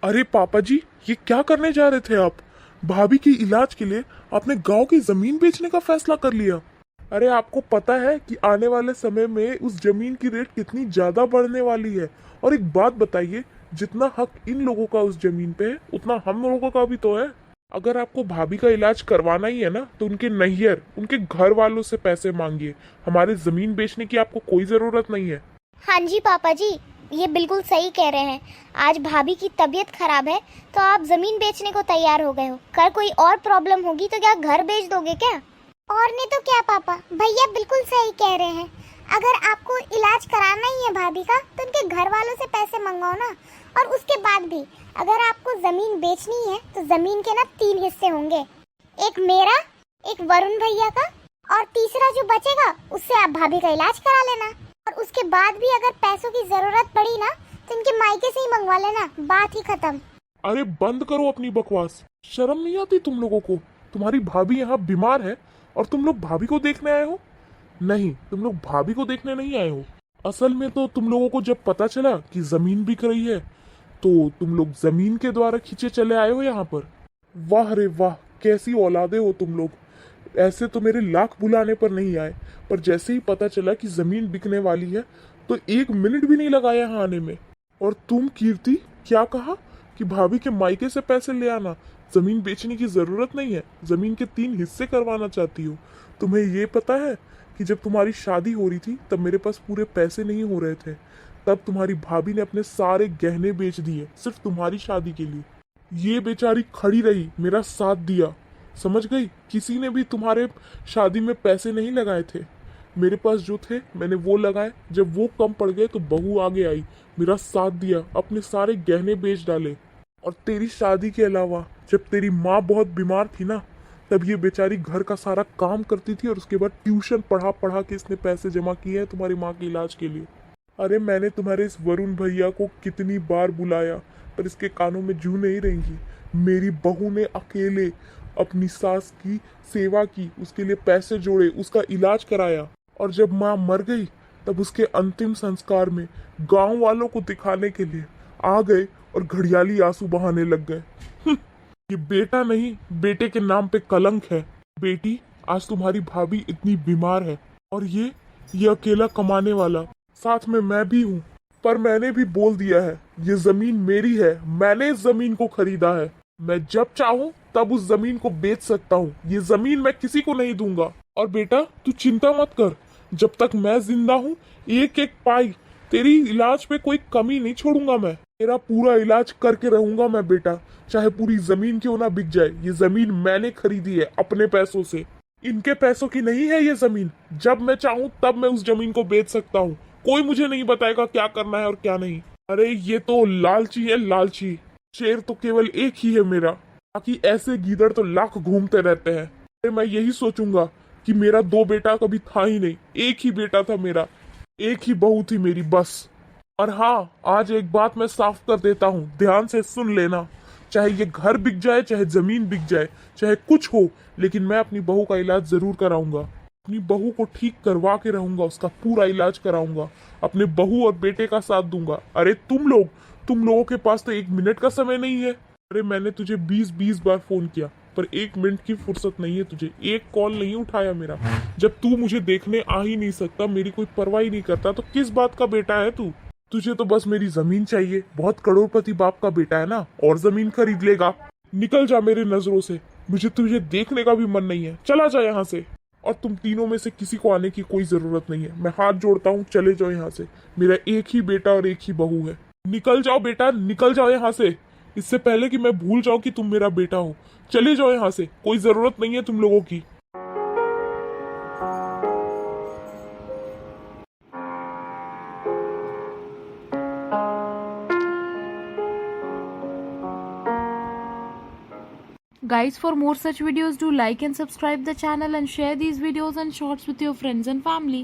अरे पापा जी, ये क्या करने जा रहे थे आप? भाभी के इलाज के लिए आपने गांव की जमीन बेचने का फैसला कर लिया। अरे आपको पता है कि आने वाले समय में उस जमीन की रेट कितनी ज्यादा बढ़ने वाली है। और एक बात बताइए, जितना हक इन लोगों का उस जमीन पे है उतना हम लोगों का भी तो है। अगर आपको भाभी का इलाज करवाना ही है ना, तो उनके नैहर उनके घर वालों से पैसे मांगिए। हमारी जमीन बेचने की आपको कोई जरूरत नहीं है। हाँ जी पापा जी, ये बिल्कुल सही कह रहे हैं। आज भाभी की तबीयत खराब है तो आप जमीन बेचने को तैयार हो गए हो। कल कोई और प्रॉब्लम होगी तो क्या घर बेच दोगे क्या? और नहीं तो क्या पापा, भैया बिल्कुल सही कह रहे हैं। अगर आपको इलाज कराना ही है भाभी का तो उनके घर वालों से पैसे मंगाओ ना। और उसके बाद भी अगर आपको जमीन बेचनी है तो जमीन के ना 3 हिस्से होंगे। एक मेरा, एक वरुण भैया का, और तीसरा जो बचेगा उससे आप भाभी का इलाज करा लेना। और उसके बाद भी अगर पैसों की जरूरत पड़ी ना तो इनके मायके से ही मंगवा लेना, बात ही खत्म। अरे बंद करो अपनी बकवास। शर्म नहीं आती तुम लोगों को? तुम्हारी भाभी यहाँ बीमार है और तुम लोग भाभी को देखने आए हो? नहीं, तुम लोग भाभी को देखने नहीं आए हो। असल में तो तुम लोगों को जब पता चला कि जमीन बिक रही है तो तुम लोग जमीन के द्वारा खींचे चले आए हो यहाँ पर। वाह रे वाह, कैसी औलादे हो तुम लोग। ऐसे तो मेरे लाख बुलाने पर नहीं आए, पर जैसे ही पता चला कि जमीन बिकने वाली है तो 1 मिनट भी नहीं लगाया यहाँ आने में। और तुम कीर्ति, क्या कहा कि भाभी के मायके से पैसे ले आना, जमीन बेचने की जरूरत नहीं है, जमीन के 3 हिस्से करवाना चाहती हो। तुम्हें ये पता है कि जब तुम्हारी शादी हो रही थी तब मेरे पास पूरे पैसे नहीं हो रहे थे। तब तुम्हारी भाभी ने अपने सारे गहने बेच दिए सिर्फ तुम्हारी शादी के लिए। ये बेचारी खड़ी रही, मेरा साथ दिया। समझ गई? किसी ने भी तुम्हारे शादी में पैसे नहीं लगाए थे। मेरे पास जो थे मैंने वो लगाए। जब वो कम पड़ गए तो बहू आगे आई, मेरा साथ दिया, अपने सारे गहने बेच डाले। और तेरी शादी के अलावा जब तेरी माँ बहुत बीमार थी ना, तब ये बेचारी घर का सारा काम करती थी और उसके बाद ट्यूशन पढ़ा पढ़ा के इसने पैसे जमा किए हैं तुम्हारी माँ के इलाज के लिए। अरे मैंने तुम्हारे इस वरुण भैया को कितनी बार बुलाया पर इसके कानों में जू नहीं रहेंगी। मेरी बहू ने अकेले अपनी सास की सेवा की, उसके लिए पैसे जोड़े, उसका इलाज कराया। और जब माँ मर गई तब उसके अंतिम संस्कार में गांव वालों को दिखाने के लिए आ गए और घड़ियाली आंसू बहाने लग गए। ये बेटा नहीं, बेटे के नाम पे कलंक है। बेटी, आज तुम्हारी भाभी इतनी बीमार है और ये अकेला कमाने वाला, साथ में मैं भी हूँ। पर मैंने भी बोल दिया है, ये जमीन मेरी है, मैंने इस जमीन को खरीदा है। मैं जब चाहूँ तब उस जमीन को बेच सकता हूँ। ये जमीन मैं किसी को नहीं दूंगा। और बेटा तू चिंता मत कर, जब तक मैं जिंदा हूँ एक एक पाई तेरी इलाज पे कोई कमी नहीं छोड़ूंगा। मैं तेरा पूरा इलाज करके रहूंगा मैं बेटा, चाहे पूरी जमीन क्यों ना बिक जाए। ये जमीन मैंने खरीदी है अपने पैसों से, इनके पैसों की नहीं है ये जमीन। जब मैं चाहूँ तब मैं उस जमीन को बेच सकता हूँ। कोई मुझे नहीं बताएगा क्या करना है और क्या नहीं। अरे ये तो लालची है, लालची। शेर तो केवल एक ही है मेरा, बाकी ऐसे गीदड़ तो लाख घूमते रहते हैं। अरे मैं यही सोचूंगा कि मेरा 2 बेटा कभी था ही नहीं, एक ही बेटा था मेरा, एक ही बहू थी मेरी, बस। और हाँ, आज एक बात मैं साफ कर देता हूँ, ध्यान से सुन लेना। चाहे ये घर बिक जाए, चाहे जमीन बिक जाए, चाहे कुछ हो, लेकिन मैं अपनी बहू का इलाज जरूर कराऊंगा। अपनी बहू को ठीक करवा के रहूंगा, उसका पूरा इलाज कराऊंगा, अपने बहू और बेटे का साथ दूंगा। अरे तुम लोगों के पास तो 1 मिनट का समय नहीं है। अरे मैंने तुझे 20-20 बार फोन किया पर 1 मिनट की फुर्सत नहीं है तुझे, एक कॉल नहीं उठाया मेरा। जब तू मुझे देखने आ ही नहीं सकता, मेरी कोई परवाह ही नहीं करता, तो किस बात का बेटा है तू? तुझे तो बस मेरी जमीन चाहिए, बहुत करोड़पति बाप का बेटा है ना, और जमीन खरीद लेगा। निकल जा मेरे नजरों से, मुझे तुझे देखने का भी मन नहीं है, चला जा यहाँ से। और तुम तीनों में से किसी को आने की कोई जरूरत नहीं है, मैं हाथ जोड़ता हूँ, चले जाओ यहाँ से। मेरा एक ही बेटा और एक ही बहू है। निकल जाओ बेटा, निकल जाओ यहाँ से, इससे पहले कि मैं भूल जाऊं कि तुम मेरा बेटा हो। चले जाओ यहाँ से, कोई जरूरत नहीं है तुम लोगों की। Guys, for more such videos, do like and subscribe the channel and share these videos and shorts with your friends and family.